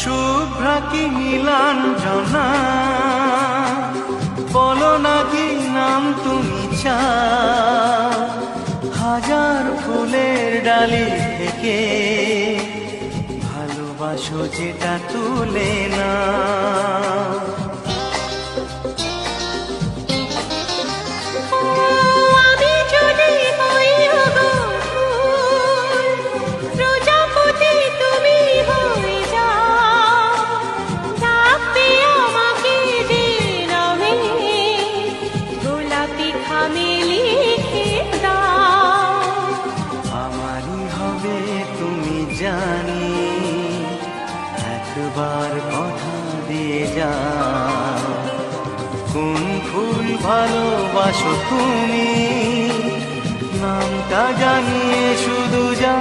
শুভ্রা কি নীলাঞ্জনা, বলো না কি নাম তুমি চাও? হাজার ফুলের ডালি থেকে ভালোবাসো যেটা তুলে না। জানি একবার কথা দিয়ে যা, কোন ফুল ভালোবাসো তুমি নামটা জানিয়ে শুধু যা।